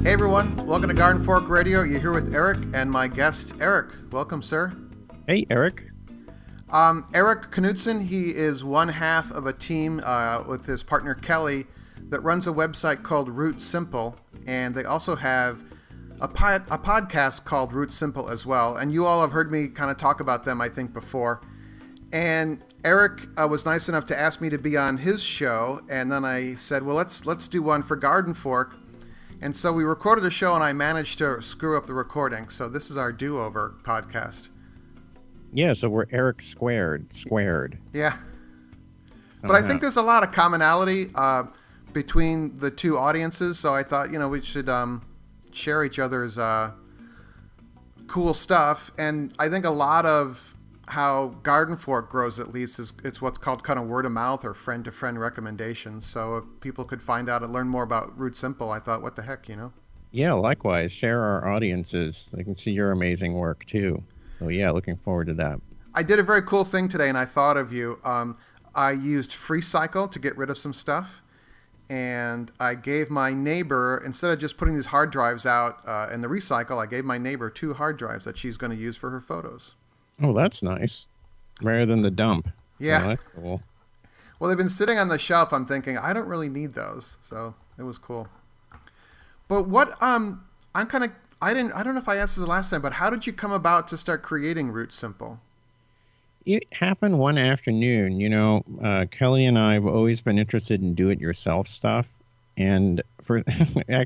Hey everyone, welcome to Garden Fork Radio. You're here with Erik and my guest, Erik. Welcome, sir. Hey, Erik. Erik Knudsen, he is one half of a team with his partner Kelly that runs a website called Root Simple, and they also have a podcast called Root Simple as well. And you all have heard me kind of talk about them, I think, before. And Erik was nice enough to ask me to be on his show, and then I said, well, let's do one for Garden Fork. And so we recorded a show, and I managed to screw up the recording. So this is our do-over podcast. Yeah, so we're Erik squared. Yeah. But I think there's a lot of commonality between the two audiences. So I thought, we should share each other's cool stuff. And I think a lot of how Garden Fork grows, at least, it's what's called kind of word of mouth or friend-to-friend recommendations. So if people could find out and learn more about Root Simple, I thought, what the heck, Yeah, likewise. Share our audiences. They can see your amazing work, too. So, yeah, looking forward to that. I did a very cool thing today, and I thought of you. I used FreeCycle to get rid of some stuff, and I gave my neighbor, instead of just putting these hard drives out in the recycle, I gave my neighbor 2 hard drives that she's going to use for her photos. Oh, that's nice. Rather than the dump. Yeah. Oh, that's cool. Well, they've been sitting on the shelf. I'm thinking, I don't really need those. So it was cool. But what, I don't know if I asked this the last time, but how did you come about to start creating Root Simple? It happened one afternoon. Kelly and I have always been interested in do-it-yourself stuff. And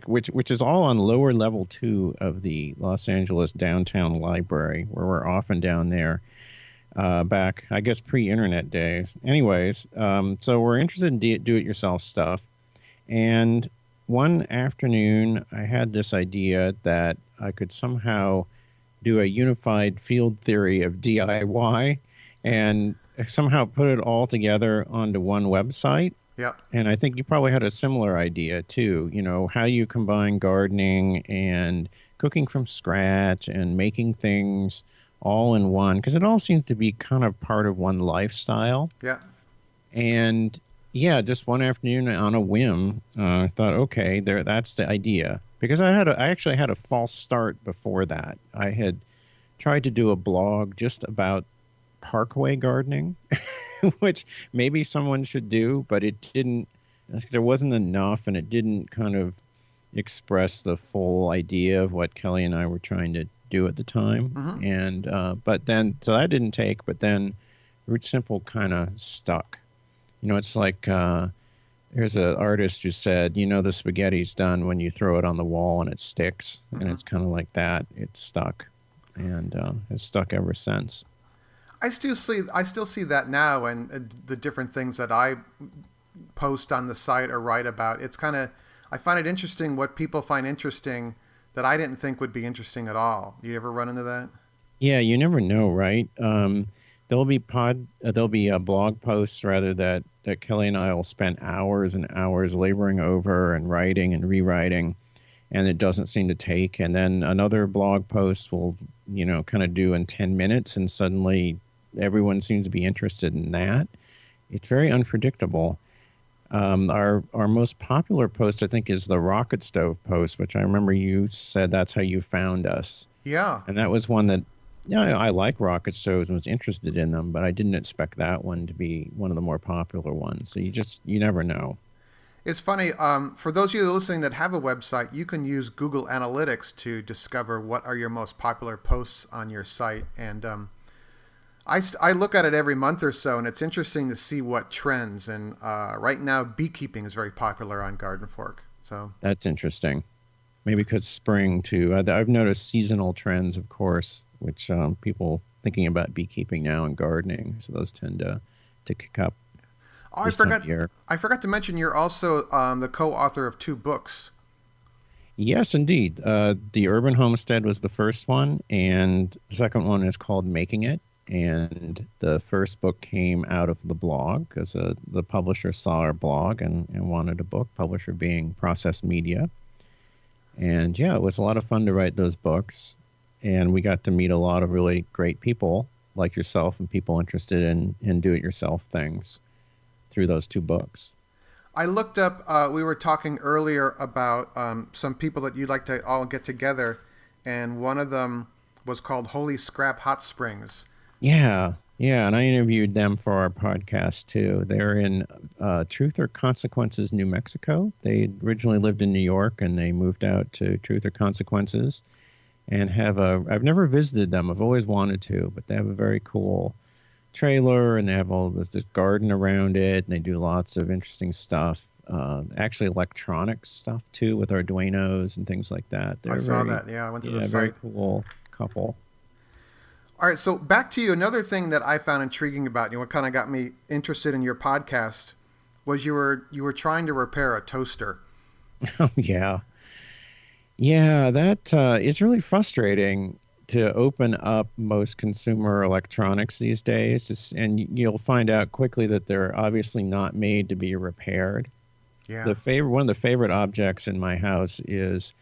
which is all on lower level 2 of the Los Angeles downtown library, where we're often down there back, I guess, pre-internet days. Anyways, so we're interested in do-it-yourself stuff. And one afternoon, I had this idea that I could somehow do a unified field theory of DIY and somehow put it all together onto one website. Yeah. And I think you probably had a similar idea, too. How you combine gardening and cooking from scratch and making things all in one, because it all seems to be kind of part of one lifestyle. Yeah. And yeah, just one afternoon on a whim, I thought, okay, that's the idea. Because I actually had a false start before that. I had tried to do a blog just about parkway gardening, which maybe someone should do, but it didn't, there wasn't enough, and it didn't kind of express the full idea of what Kelly and I were trying to do at the time. Mm-hmm. And, but then, so that didn't take, but then Root Simple kind of stuck. It's like, there's an artist who said, the spaghetti's done when you throw it on the wall and it sticks. Mm-hmm. And it's kind of like that. It's stuck. And it's stuck ever since. I still see that now, and the different things that I post on the site or write about. It's kind of, I find it interesting what people find interesting that I didn't think would be interesting at all. You ever run into that? Yeah, you never know, right? There'll be blog posts rather that Kelly and I will spend hours and hours laboring over and writing and rewriting, and it doesn't seem to take. And then another blog post will, kind of do in 10 minutes, and suddenly everyone seems to be interested in that. It's very unpredictable. Our most popular post, I think, is the rocket stove post, which I remember you said that's how you found us. Yeah. And that was one that, I like rocket stoves and was interested in them, but I didn't expect that one to be one of the more popular ones. So you never know. It's funny. For those of you listening that have a website, you can use Google Analytics to discover what are your most popular posts on your site. And I look at it every month or so, and it's interesting to see what trends. And right now, beekeeping is very popular on Garden Fork. So that's interesting. Maybe because spring, too. I've noticed seasonal trends, of course, which people thinking about beekeeping now and gardening. So those tend to kick up. Oh, I forgot to mention you're also the co-author of 2 books. Yes, indeed. The Urban Homestead was the first one, and the second one is called Making It. And the first book came out of the blog because the publisher saw our blog and wanted a book, publisher being Process Media. And yeah, it was a lot of fun to write those books. And we got to meet a lot of really great people like yourself and people interested in do-it-yourself things through those 2 books. I looked up. We were talking earlier about some people that you'd like to all get together, and one of them was called Holy Scrap Hot Springs. Yeah, yeah, and I interviewed them for our podcast too. They're in Truth or Consequences, New Mexico. They originally lived in New York, and they moved out to Truth or Consequences, and have a. I've never visited them. I've always wanted to, but they have a very cool trailer, and they have all this garden around it, and they do lots of interesting stuff. Actually, electronic stuff too, with Arduinos and things like that. I saw that. Yeah, I went to the site. Very cool couple. All right, so back to you. Another thing that I found intriguing about you, what kind of got me interested in your podcast, was you were trying to repair a toaster. Oh yeah, yeah. That is really frustrating to open up most consumer electronics these days, and you'll find out quickly that they're obviously not made to be repaired. Yeah. One of the favorite objects in my house is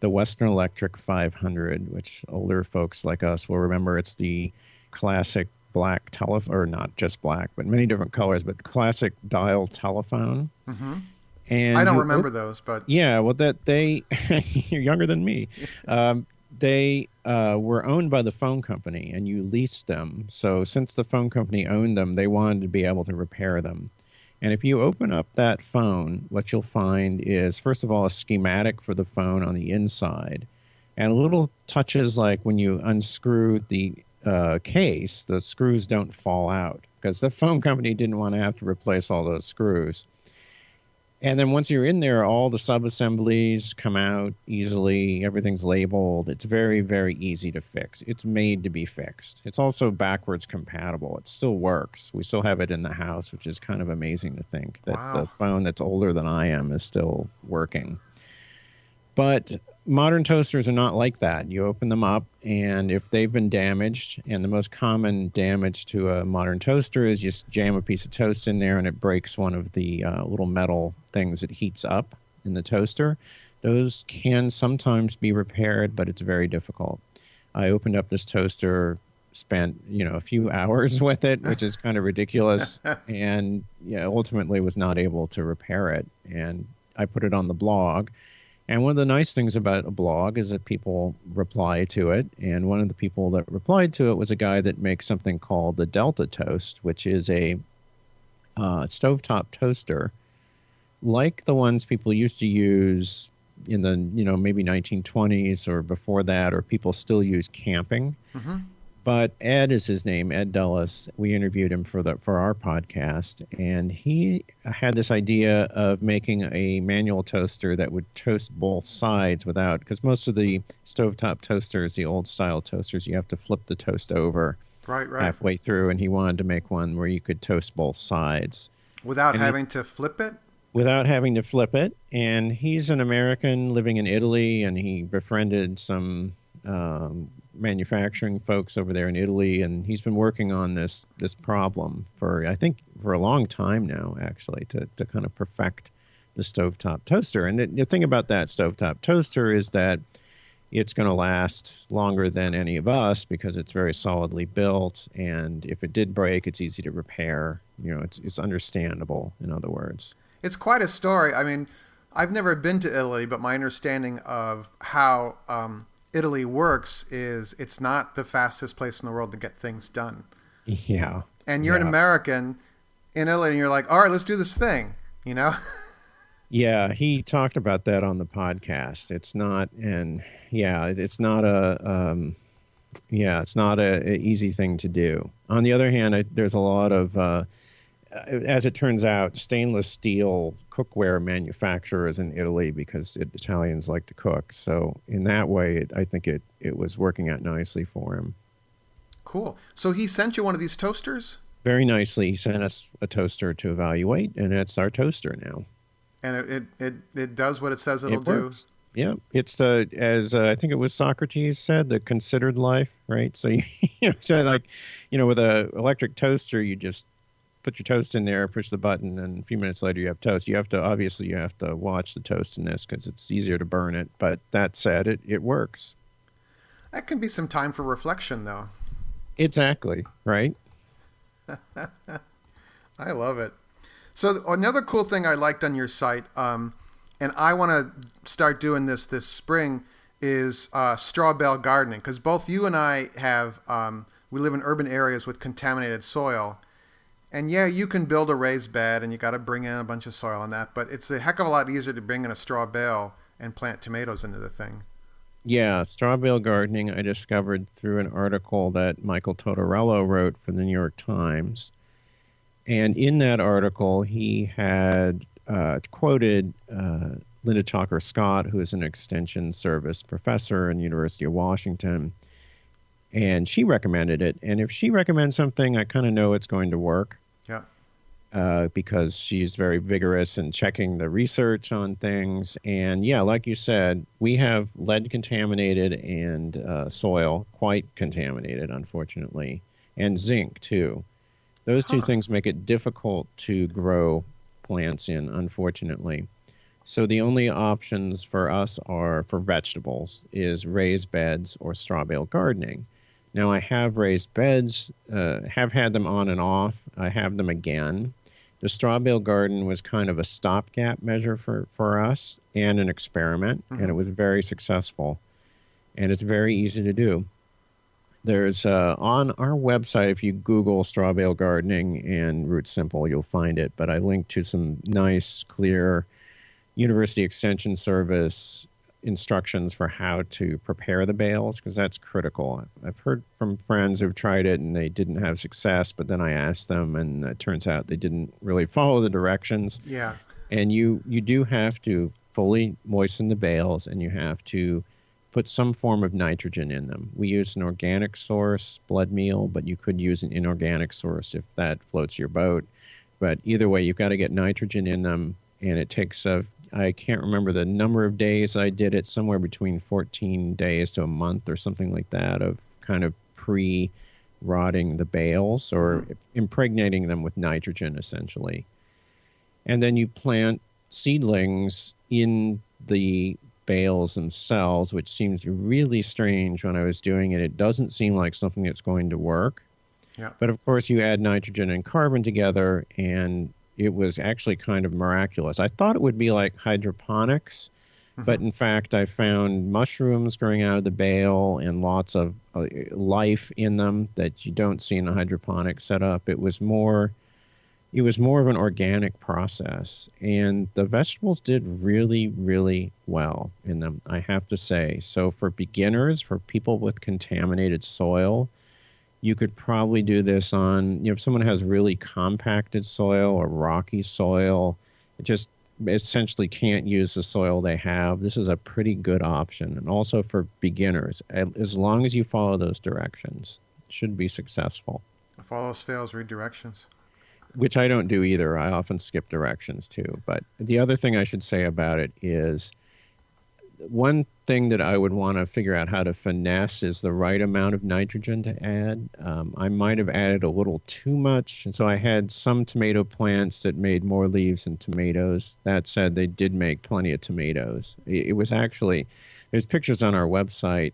the Western Electric 500, which older folks like us will remember. It's the classic black telephone, or not just black, but many different colors, but classic dial telephone. Mm-hmm. And I don't remember those, but yeah, well, that they you're younger than me. They were owned by the phone company, and you leased them. So since the phone company owned them, they wanted to be able to repair them. And if you open up that phone, what you'll find is, first of all, a schematic for the phone on the inside, and little touches like when you unscrew the case, the screws don't fall out, because the phone company didn't want to have to replace all those screws. And then once you're in there, all the sub-assemblies come out easily. Everything's labeled. It's very, very easy to fix. It's made to be fixed. It's also backwards compatible. It still works. We still have it in the house, which is kind of amazing to think that the phone that's older than I am is still working. But modern toasters are not like that. You open them up, and if they've been damaged, and the most common damage to a modern toaster is just jam a piece of toast in there and it breaks one of the little metal things that heats up in the toaster. Those can sometimes be repaired, but it's very difficult. I opened up this toaster, spent a few hours with it, which is kind of ridiculous, and ultimately was not able to repair it. And I put it on the blog. And one of the nice things about a blog is that people reply to it. And one of the people that replied to it was a guy that makes something called the Delta Toast, which is a stovetop toaster, like the ones people used to use in the maybe 1920s or before that, or people still use camping. Mm-hmm. But Ed is his name, Ed Dulles. We interviewed him for our podcast, and he had this idea of making a manual toaster that would toast both sides without, because most of the stovetop toasters, the old style toasters, you have to flip the toast over right halfway through, and he wanted to make one where you could toast both sides. Without having to flip it? Without having to flip it. And he's an American living in Italy, and he befriended some manufacturing folks over there in Italy, and he's been working on this problem for a long time now, actually, to kind of perfect the stovetop toaster. And the thing about that stovetop toaster is that it's going to last longer than any of us because it's very solidly built, and if it did break, it's easy to repair. It's understandable, in other words. It's quite a story. I mean, I've never been to Italy, but my understanding of how Italy works is it's not the fastest place in the world to get things done. Yeah. And you're an American in Italy, and you're like, all right, let's do this thing, Yeah, he talked about that on the podcast. It's not a easy thing to do. On the other hand, there's a lot of as it turns out, stainless steel cookware manufacturers in Italy, because Italians like to cook. So in that way, I think it was working out nicely for him. Cool. So he sent you one of these toasters? Very nicely. He sent us a toaster to evaluate, and it's our toaster now. And it does what it says it'll do? Yeah. It's as I think it was Socrates said, the considered life, right? So with an electric toaster, you just put your toast in there, push the button, and a few minutes later you have toast. You have to watch the toast in this because it's easier to burn it. But that said, it works. That can be some time for reflection, though. Exactly, right? I love it. So another cool thing I liked on your site, and I want to start doing this spring, is straw bale gardening, because both you and I have we live in urban areas with contaminated soil, and yeah, you can build a raised bed and you got to bring in a bunch of soil on that, but it's a heck of a lot easier to bring in a straw bale and plant tomatoes into the thing. Yeah, straw bale gardening I discovered through an article that Michael Totorello wrote for the New York Times. And in that article, he had quoted Linda Chalker Scott, who is an extension service professor in the University of Washington. And she recommended it. And if she recommends something, I kind of know it's going to work. Yeah. Because she's very vigorous in checking the research on things. And yeah, like you said, we have lead contaminated and soil quite contaminated, unfortunately, and zinc too. Those two things make it difficult to grow plants in, unfortunately. So the only options for us are for vegetables is raised beds or straw bale gardening. Now I have raised beds, have had them on and off. I have them again. The straw bale garden was kind of a stopgap measure for us and an experiment, and it was very successful. And it's very easy to do. There's on our website, if you Google straw bale gardening and Root Simple, you'll find it. But I linked to some nice, clear University Extension Service instructions for how to prepare the bales, because that's critical. I've heard from friends who've tried it and they didn't have success, but then I asked them and it turns out they didn't really follow the directions. Yeah. And you do have to fully moisten the bales and you have to put some form of nitrogen in them. We use an organic source, blood meal, but you could use an inorganic source if that floats your boat. But either way, you've got to get nitrogen in them, and it takes I can't remember the number of days I did it, somewhere between 14 days to a month or something like that, of kind of pre-rotting the bales or impregnating them with nitrogen, essentially. And then you plant seedlings in the bales themselves, which seems really strange when I was doing it. It doesn't seem like something that's going to work. Yeah. But of course, you add nitrogen and carbon together, and it was actually kind of miraculous. I thought it would be like hydroponics, but in fact, I found mushrooms growing out of the bale and lots of life in them that you don't see in a hydroponic setup. It was more of an organic process, and the vegetables did really, really well in them, I have to say. So for beginners, for people with contaminated soil, you could probably do this on, if someone has really compacted soil or rocky soil, it just essentially can't use the soil they have. This is a pretty good option. And also for beginners, as long as you follow those directions, it should be successful. If all else fails, read directions. Which I don't do either. I often skip directions too. But the other thing I should say about it is, one thing that I would want to figure out how to finesse is the right amount of nitrogen to add. I might have added a little too much, and so I had some tomato plants that made more leaves than tomatoes. That said, they did make plenty of tomatoes. It was actually, there's pictures on our website,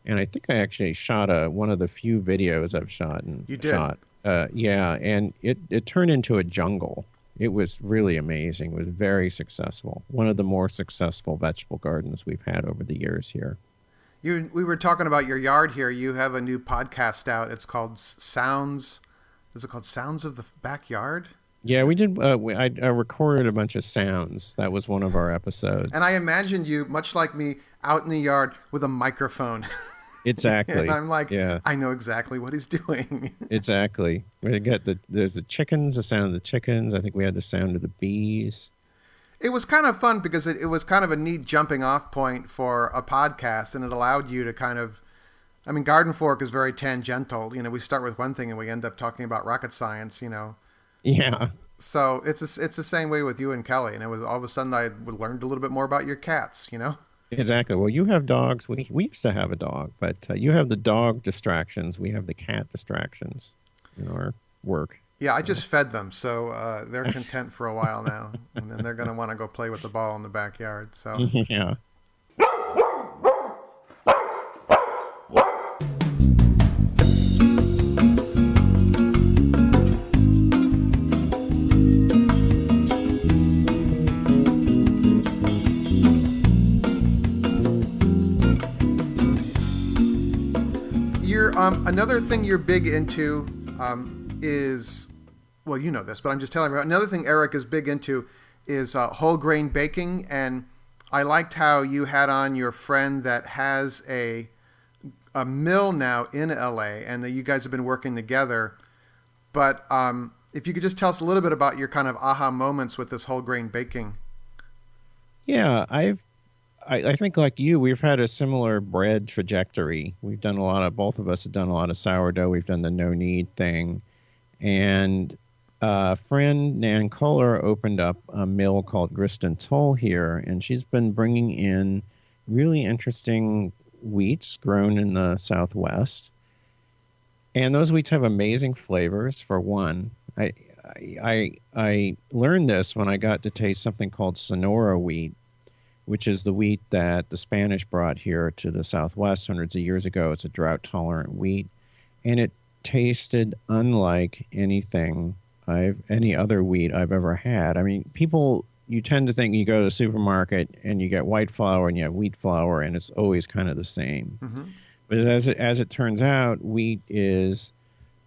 and I think I actually shot one of the few videos I've shot. You did? Yeah, and it turned into a jungle. It was really amazing. It was very successful. One of the more successful vegetable gardens we've had over the years here. We were talking about your yard here. You have a new podcast out. It's called Sounds. Is it called Sounds of the Backyard? Yeah, we did. I recorded a bunch of sounds. That was one of our episodes. And I imagined you, much like me, out in the yard with a microphone. Exactly. And I'm like, yeah. I know exactly what he's doing. Exactly. We got there's the chickens, the sound of the chickens. I think we had the sound of the bees. It was kind of fun because it was kind of a neat jumping off point for a podcast, and it allowed you to kind of, I mean, Garden Fork is very tangential. You know, we start with one thing and we end up talking about rocket science, you know. Yeah. So it's the same way with you and Kelly, and it was all of a sudden I learned a little bit more about your cats, you know. Exactly. Well, you have dogs. We used to have a dog, but you have the dog distractions. We have the cat distractions in our work. Yeah, I just fed them, so they're content for a while now, and then they're going to want to go play with the ball in the backyard. So yeah. Another thing you're big into is, well, you know this, but I'm just telling you. Another thing Erik is big into is whole grain baking, and I liked how you had on your friend that has a mill now in LA, and that you guys have been working together. But if you could just tell us a little bit about your kind of aha moments with this whole grain baking. Yeah, I think like you, we've had a similar bread trajectory. We've done a lot of, both of us have done a lot of sourdough. We've done the no knead thing. And friend Nan Kohler opened up a mill called Grist and Toll here, and she's been bringing in really interesting wheats grown in the Southwest. And those wheats have amazing flavors, for one. I learned this when I got to taste something called Sonora wheat, which is the wheat that the Spanish brought here to the Southwest hundreds of years ago. It's a drought-tolerant wheat, and it tasted unlike any other wheat I've ever had. I mean, you tend to think you go to the supermarket and you get white flour and you have wheat flour, and it's always kind of the same. Mm-hmm. But as it turns out, wheat is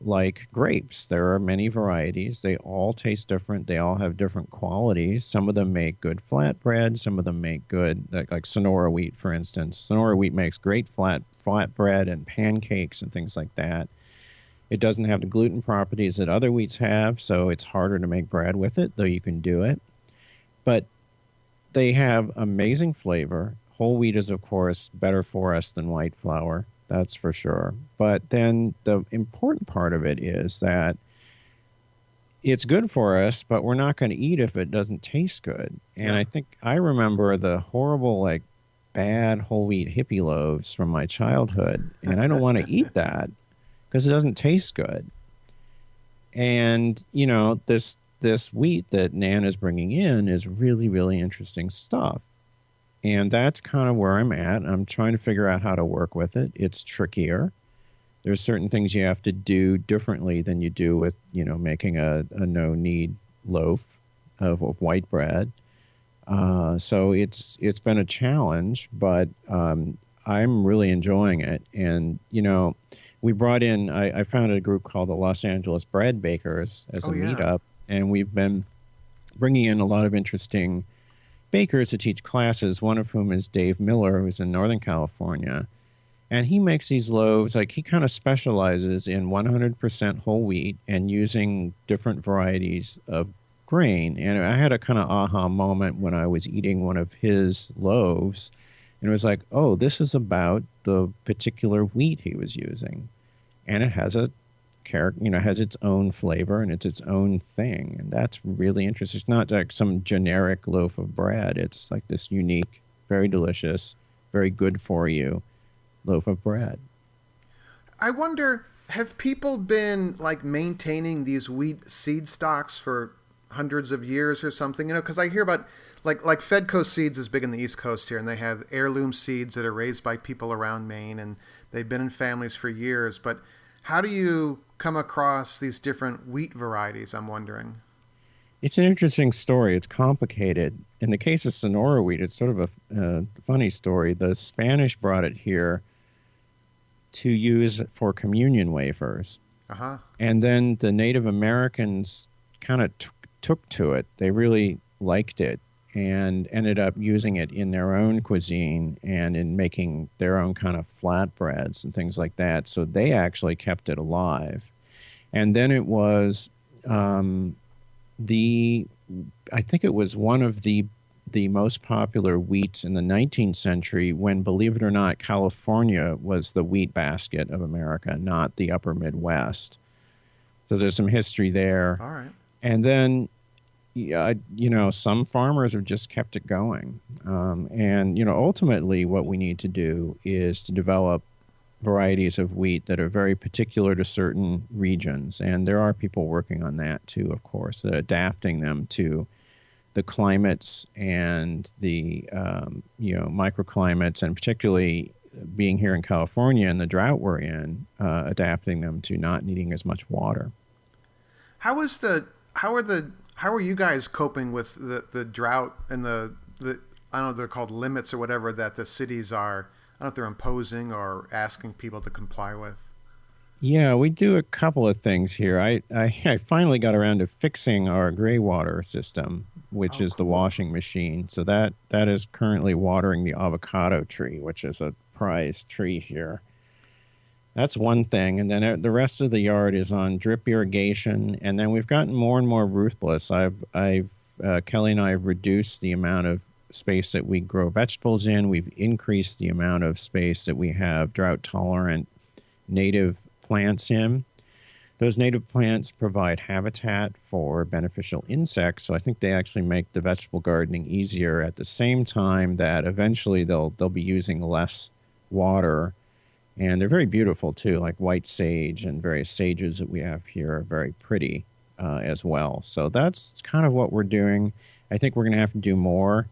like grapes. There are many varieties. They all taste different. They all have different qualities. Some of them make good flatbread. Some of them make good, like Sonora wheat, for instance. Sonora wheat makes great flatbread and pancakes and things like that. It doesn't have the gluten properties that other wheats have, so it's harder to make bread with it, though you can do it. But they have amazing flavor. Whole wheat is, of course, better for us than white flour. That's for sure. But then the important part of it is that it's good for us, but we're not going to eat if it doesn't taste good. And Yeah. I think I remember the horrible, like, bad whole wheat hippie loaves from my childhood, and I don't want to eat that because it doesn't taste good. And, you know, this wheat that Nan is bringing in is really, really interesting stuff. And that's kind of where I'm at. I'm trying to figure out how to work with it. It's trickier. There's certain things you have to do differently than you do with, you know, making a no-knead loaf of white bread. So it's been a challenge, but I'm really enjoying it. And, you know, we brought in, I founded a group called the Los Angeles Bread Bakers as a meetup, and we've been bringing in a lot of interesting bakers to teach classes, one of whom is Dave Miller, who's in Northern California. And he makes these loaves, like he kind of specializes in 100% whole wheat and using different varieties of grain. And I had a kind of aha moment when I was eating one of his loaves, and it was like, oh, this is about the particular wheat he was using. And it has a character, you know, has its own flavor and it's its own thing, and that's really interesting. It's not like some generic loaf of bread. It's like this unique, very delicious, very good for you loaf of bread. I wonder, have people been like maintaining these wheat seed stocks for hundreds of years or something? You know, because I hear about like Fedco Seeds is big in the East Coast here, and they have heirloom seeds that are raised by people around Maine, and they've been in families for years. But how do you come across these different wheat varieties, I'm wondering? It's an interesting story. It's complicated. In the case of Sonora wheat, it's sort of a funny story. The Spanish brought it here to use for communion wafers. Uh-huh. And then the Native Americans kind of took to it. They really liked it and ended up using it in their own cuisine and in making their own kind of flatbreads and things like that. So they actually kept it alive. And then it was I think it was one of the most popular wheats in the 19th century when, believe it or not, California was the wheat basket of America, not the upper Midwest. So there's some history there. All right. And then, you know, some farmers have just kept it going. And, you know, ultimately what we need to do is to develop varieties of wheat that are very particular to certain regions. And there are people working on that too, of course, adapting them to the climates and the, you know, microclimates, and particularly being here in California and the drought we're in, adapting them to not needing as much water. How are you guys coping with the drought and the I don't know if they're called limits or whatever that the cities are? I don't know if they're imposing or asking people to comply with. Yeah, we do a couple of things here. I finally got around to fixing our gray water system, which Oh, is the cool. washing machine. So that is currently watering the avocado tree, which is a prized tree here. That's one thing. And then the rest of the yard is on drip irrigation. And then we've gotten more and more ruthless. Kelly and I have reduced the amount of space that we grow vegetables in. We've increased the amount of space that we have drought tolerant native plants in. Those native plants provide habitat for beneficial insects, so I think they actually make the vegetable gardening easier at the same time that eventually they'll be using less water. And they're very beautiful too, like white sage and various sages that we have here are very pretty as well. So that's kind of what we're doing. I think we're going to have to do more.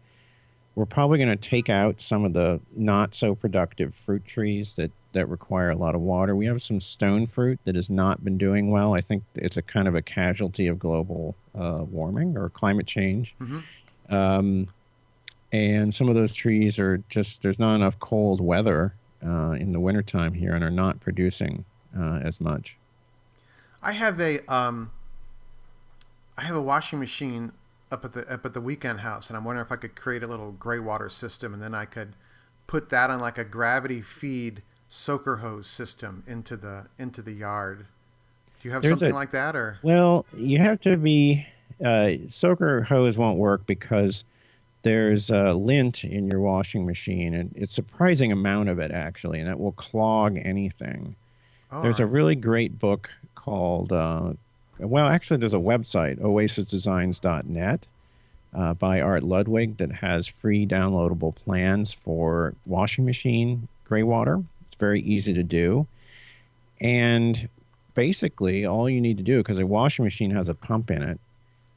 We're probably going to take out some of the not so productive fruit trees that require a lot of water. We have some stone fruit that has not been doing well. I think it's a kind of a casualty of global warming or climate change. Hmm. Um, and some of those trees are just, there's not enough cold weather in the wintertime here and are not producing as much. I have a I have a washing machine up at the weekend house, and I'm wondering if I could create a little gray water system, and then I could put that on like a gravity feed soaker hose system into the yard. Do you have There's something a, like that, or? well, you have to be, soaker hose won't work because there's lint in your washing machine, and it's a surprising amount of it actually, and it will clog anything. All There's a right. really great book called, well, actually, there's a website, oasisdesigns.net, by Art Ludwig that has free downloadable plans for washing machine gray water. It's very easy to do. And basically, all you need to do, because a washing machine has a pump in it,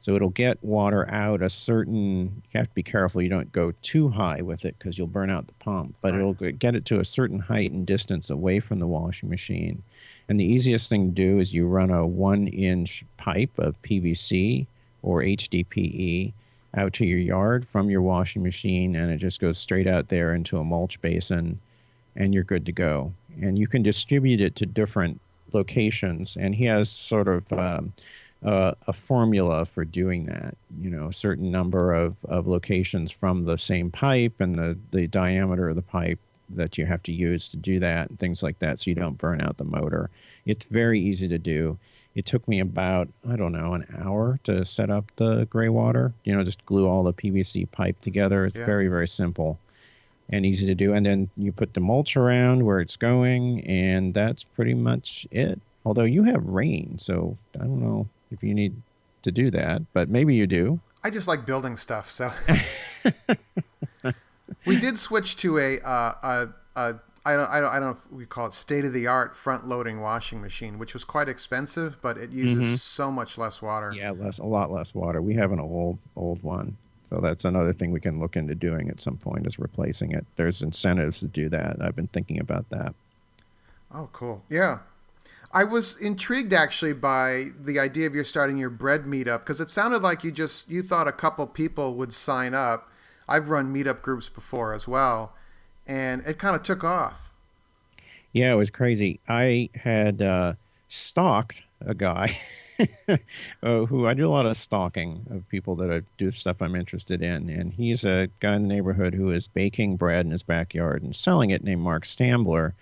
so it'll get water out a certain, you have to be careful you don't go too high with it because you'll burn out the pump, but Right. it'll get it to a certain height and distance away from the washing machine. And the easiest thing to do is you run a 1-inch pipe of PVC or HDPE out to your yard from your washing machine, and it just goes straight out there into a mulch basin, and you're good to go. And you can distribute it to different locations. And he has sort of a formula for doing that. You know, a certain number of locations from the same pipe and the diameter of the pipe that you have to use to do that and things like that so you don't burn out the motor. It's very easy to do. It took me about, I don't know, an hour to set up the gray water. You know, just glue all the PVC pipe together. It's Yeah. very, very simple and easy to do. And then you put the mulch around where it's going, and that's pretty much it. Although you have rain, so I don't know if you need to do that, but maybe you do. I just like building stuff, so we did switch to a I don't know if we call it state of the art front loading washing machine, which was quite expensive, but it uses Hmm. so much less water. Yeah, a lot less water. We have an old one, so that's another thing we can look into doing at some point is replacing it. There's incentives to do that. I've been thinking about that. Oh, cool. Yeah. I was intrigued actually by the idea of you starting your bread meetup because it sounded like you thought a couple people would sign up. I've run meetup groups before as well, and it kind of took off. Yeah, it was crazy. I had stalked a guy who I do a lot of stalking of people that I do stuff I'm interested in. And he's a guy in the neighborhood who is baking bread in his backyard and selling it named Mark Stambler.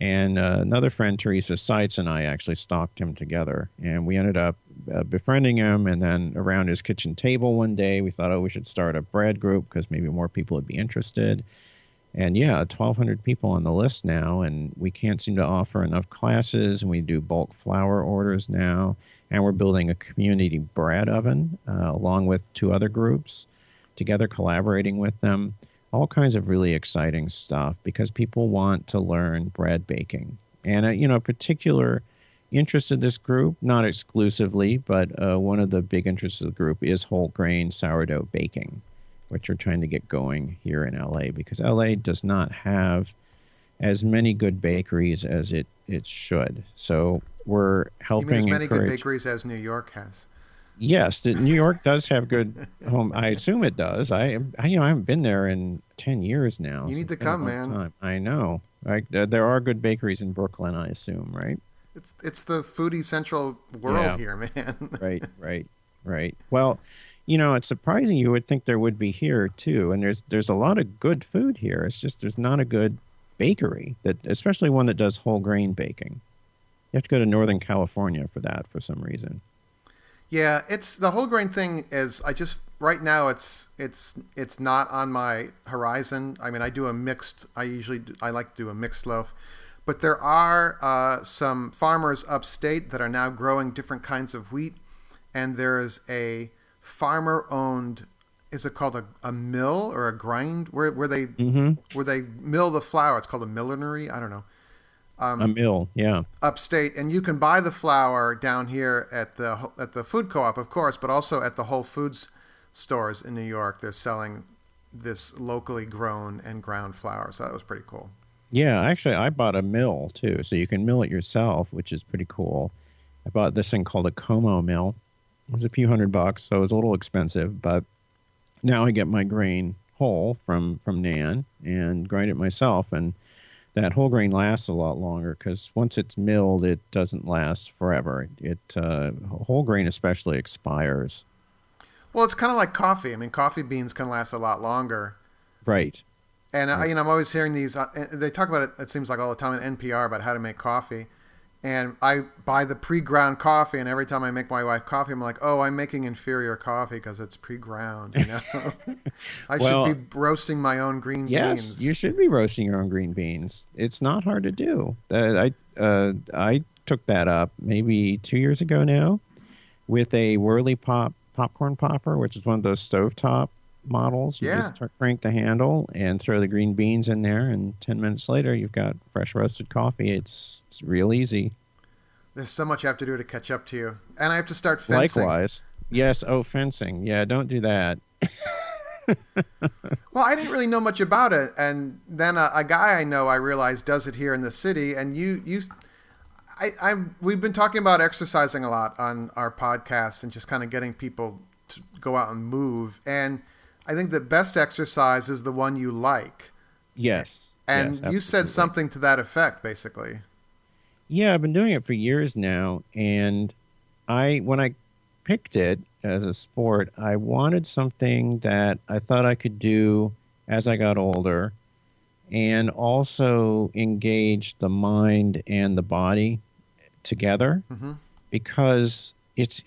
And another friend, Teresa Seitz, and I actually stalked him together. And we ended up befriending him. And then around his kitchen table one day, we thought, oh, we should start a bread group because maybe more people would be interested. And yeah, 1,200 people on the list now, and we can't seem to offer enough classes. And we do bulk flour orders now, and we're building a community bread oven along with two other groups, together collaborating with them. All kinds of really exciting stuff because people want to learn bread baking. And particular interest of this group, not exclusively, but one of the big interests of the group is whole grain sourdough baking, which we're trying to get going here in LA because LA does not have as many good bakeries as it should. So we're You mean as helping many good encourage. bakeries as New York has? Yes, New York does have good home. I assume it does. I haven't been there in 10 years now. You So need it's to been a come, long man. time. I know. Right? There are good bakeries in Brooklyn, I assume, right? It's the foodie central world Yeah. here, man. Right, right, right. Well, you know, it's surprising. You would think there would be here too, and there's a lot of good food here. It's just there's not a good bakery that, especially one that does whole grain baking. You have to go to Northern California for that for some reason. Yeah, it's the whole grain thing is I just right now it's not on my horizon. I mean, I do a mixed. I like to do a mixed loaf, but there are some farmers upstate that are now growing different kinds of wheat, and there is a farmer owned. Is it called a mill or a grind Mm-hmm. where they mill the flour? It's called a millinery. I don't know. A mill, yeah. Upstate, and you can buy the flour down here at the food co-op, of course, but also at the Whole Foods stores in New York. They're selling this locally grown and ground flour, so that was pretty cool. Yeah, actually, I bought a mill too, so you can mill it yourself, which is pretty cool. I bought this thing called a Como mill. It was a few $100, so it was a little expensive, but now I get my grain whole from Nan and grind it myself, and that whole grain lasts a lot longer because once it's milled, it doesn't last forever. Whole grain especially expires. Well, it's kind of like coffee. I mean, coffee beans can last a lot longer. Right. And Right. I'm always hearing these. They talk about it. It seems like all the time in NPR about how to make coffee. And I buy the pre-ground coffee, and every time I make my wife coffee, I'm like, "Oh, I'm making inferior coffee because it's pre-ground." You know, I Well, should be roasting my own green yes, beans. you should be roasting your own green beans. It's not hard to do. I took that up maybe 2 years ago now with a Whirly popcorn popper, which is one of those stovetop models. You Yeah, just crank the handle and throw the green beans in there, and 10 minutes later, you've got fresh roasted coffee. It's real easy. there's so much I have to do to catch up to you, and I have to start fencing. Likewise, yes. Oh, fencing. Yeah, don't do that. Well, I didn't really know much about it, and then a guy I know I realized does it here in the city, and we've been talking about exercising a lot on our podcast and just kind of getting people to go out and move, and I think the best exercise is the one you like, Yes, and yes, you said absolutely. something to that effect, basically. Yeah, I've been doing it for years now, and when I picked it as a sport, I wanted something that I thought I could do as I got older and also engage the mind and the body together Hmm. because it's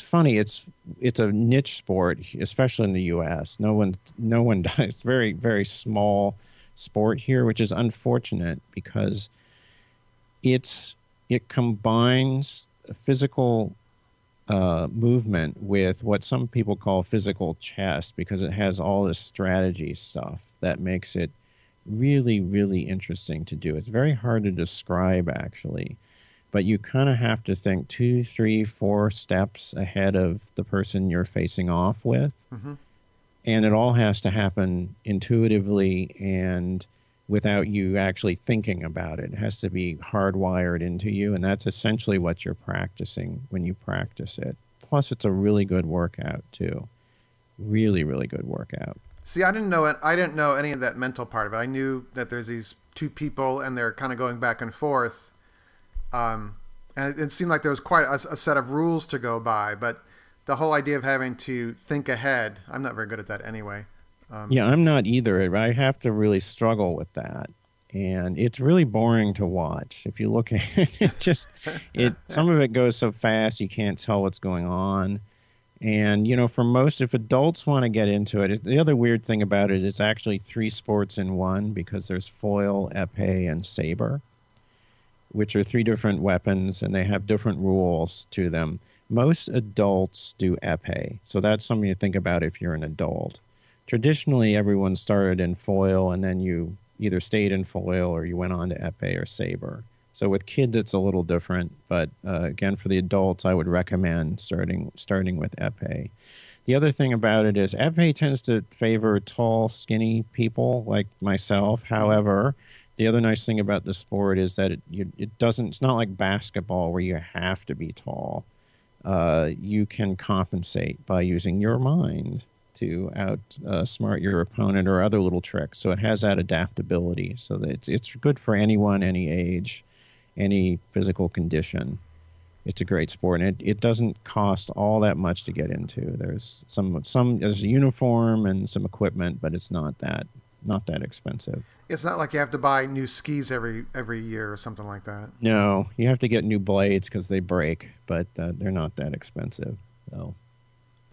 funny. It's a niche sport, especially in the US. No one does. It's very, very small sport here, which is unfortunate because it combines physical movement with what some people call physical chess because it has all this strategy stuff that makes it really, really interesting to do. It's very hard to describe, actually, but you kind of have to think two, three, four steps ahead of the person you're facing off with. Hmm. And it all has to happen intuitively and without you actually thinking about it. It has to be hardwired into you. And that's essentially what you're practicing when you practice it. Plus, it's a really good workout, too. Really, really good workout. See, I didn't know it. I didn't know any of that mental part of it. I knew that there's these two people and they're kind of going back and forth. And it seemed like there was quite a set of rules to go by, but the whole idea of having to think ahead, I'm not very good at that anyway. Um, Yeah, I'm not either. I have to really struggle with that. And it's really boring to watch. If you look at it, some of it goes so fast you can't tell what's going on. And, for most, if adults want to get into it, the other weird thing about it is actually three sports in one because there's foil, epee, and saber, which are three different weapons and they have different rules to them. Most adults do epee. So that's something to think about if you're an adult. Traditionally, everyone started in foil and then you either stayed in foil or you went on to epee or saber. So with kids, it's a little different, but again, for the adults, I would recommend starting with epee. The other thing about it is epee tends to favor tall, skinny people like myself. mhm. However, the other nice thing about the sport is that it doesn't. It's not like basketball where you have to be tall. You can compensate by using your mind to outsmart your opponent or other little tricks. So it has that adaptability. So that it's good for anyone, any age. any physical condition. It's a great sport, and it doesn't cost all that much to get into. There's there's a uniform and some equipment, but it's not that expensive. It's not like you have to buy new skis every year or something like that. No, you have to get new blades because they break, but they're not that expensive. So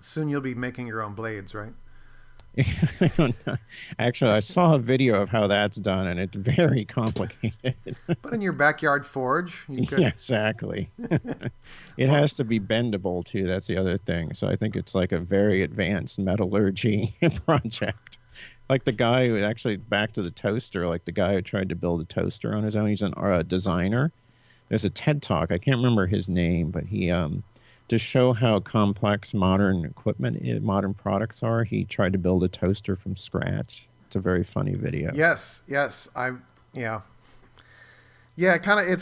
Soon you'll be making your own blades, right? I don't know. Actually, I saw a video of how that's done, and it's very complicated. But in your backyard forge, you could... Yeah, exactly. It has to be bendable too. That's the other thing. So I think it's like a very advanced metallurgy project. Like the guy who actually, back to the toaster, like the guy who tried to build a toaster on his own. He's a designer. There's a TED Talk. I can't remember his name, but he to show how complex modern products are, he tried to build a toaster from scratch. It's a very funny video. Yes. Yeah. It's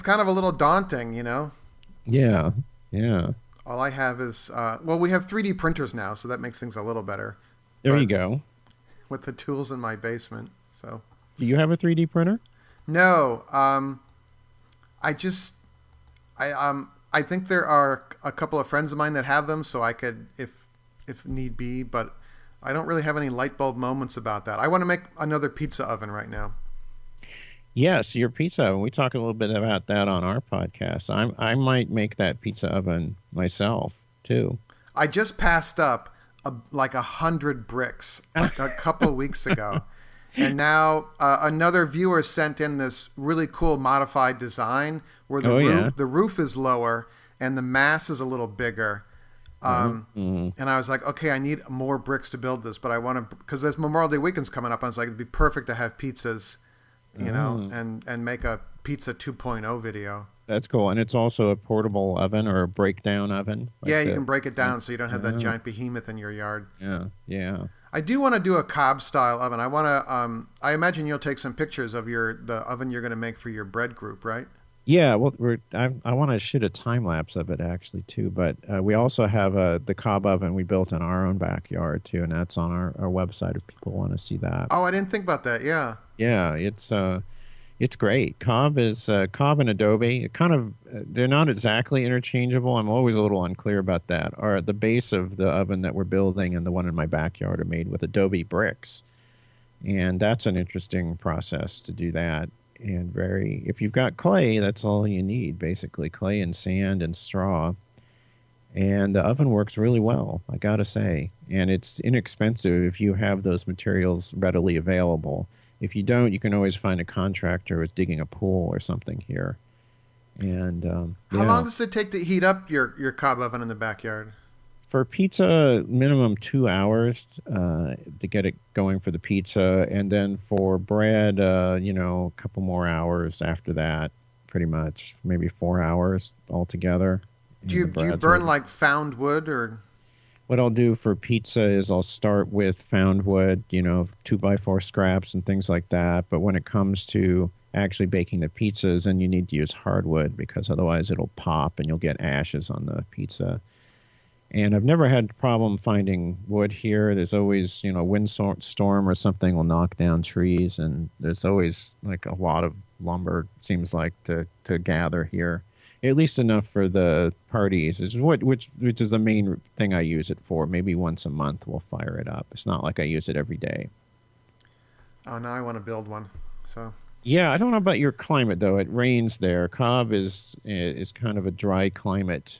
kind of a little daunting, you know? Yeah. All I have is, we have 3D printers now, so that makes things a little better. There you go. With the tools in my basement, so. Do you have a 3D printer? No. I think there are a couple of friends of mine that have them, so I could, if need be, but I don't really have any light bulb moments about that. I want to make another pizza oven right now. Yes, your pizza oven. We talk a little bit about that on our podcast. I might make that pizza oven myself too. I just passed up like 100 bricks a couple weeks ago. And now another viewer sent in this really cool modified design where the roof is lower and the mass is a little bigger. And I was like, okay, I need more bricks to build this, but I want to, because there's Memorial Day weekend's coming up. I was like, it'd be perfect to have pizzas, you know, and make a pizza 2.0 video. That's cool. And it's also a portable oven or a breakdown oven. Like you can break it down so you don't have that giant behemoth in your yard. Yeah. I do want to do a Cob style oven. I want to. I imagine you'll take some pictures of the oven you're going to make for your bread group, right? Yeah. Well, I want to shoot a time lapse of it actually too. But we also have the Cob oven we built in our own backyard too, and that's on our website if people want to see that. Oh, I didn't think about that. Yeah. Yeah. It's great. Cob and Adobe. They're not exactly interchangeable. I'm always a little unclear about that. Or the base of the oven that we're building and the one in my backyard are made with Adobe bricks, and that's an interesting process to do that. And if you've got clay, that's all you need basically, clay and sand and straw. And the oven works really well, I gotta say. And it's inexpensive if you have those materials readily available. If you don't, you can always find a contractor who's digging a pool or something here. And how long does it take to heat up your Cob oven in the backyard? For pizza, minimum 2 hours to get it going for the pizza, and then for bread, a couple more hours after that. Pretty much, maybe 4 hours altogether. Do you burn like found wood or? What I'll do for pizza is I'll start with found wood, 2x4 scraps and things like that. But when it comes to actually baking the pizzas, then you need to use hardwood because otherwise it'll pop and you'll get ashes on the pizza. And I've never had a problem finding wood here. There's always, a windstorm or something will knock down trees, and there's always like a lot of lumber, it seems like, to gather here. At least enough for the parties, which is the main thing I use it for. Maybe once a month we'll fire it up. It's not like I use it every day. Oh, now I want to build one. So. Yeah, I don't know about your climate though. It rains there. Cob is kind of a dry climate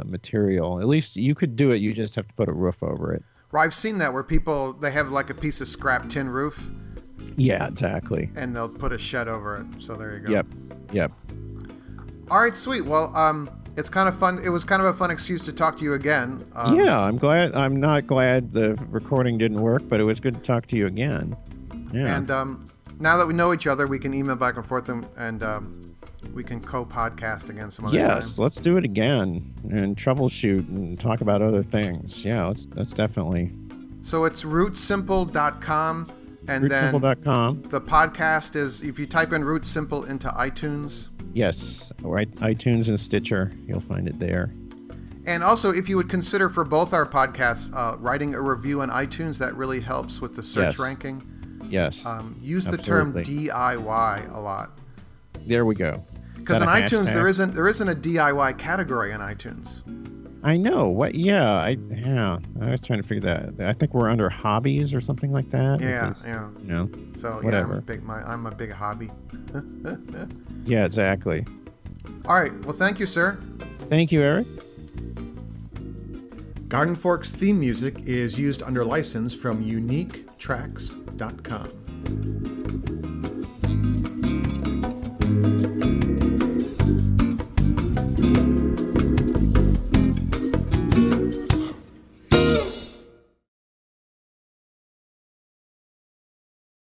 material. At least you could do it. You just have to put a roof over it. Well, I've seen that where they have like a piece of scrap tin roof. Yeah, exactly. And they'll put a shed over it. So there you go. Yep. All right, sweet. Well, it's kind of fun. It was kind of a fun excuse to talk to you again. Yeah, I'm glad. I'm not glad the recording didn't work, but it was good to talk to you again. Yeah. And now that we know each other, we can email back and forth and we can co-podcast again some other time. Yes, let's do it again and troubleshoot and talk about other things. Yeah, let's definitely. So it's rootsimple.com. And rootsimple.com. The podcast is, if you type in Root Simple into iTunes. Yes, right. iTunes and Stitcher, you'll find it there. And also, if you would consider for both our podcasts, writing a review on iTunes, that really helps with the search ranking. Yes. Use the term DIY a lot. There we go. Because in iTunes there isn't a DIY category in iTunes. I know. What? Yeah. I was trying to figure that. I think we're under hobbies or something like that. Yeah. You know. So whatever. Yeah, I'm a big hobby. Yeah. Exactly. All right. Well, thank you, sir. Thank you, Eric. Garden Fork's theme music is used under license from uniquetracks.com.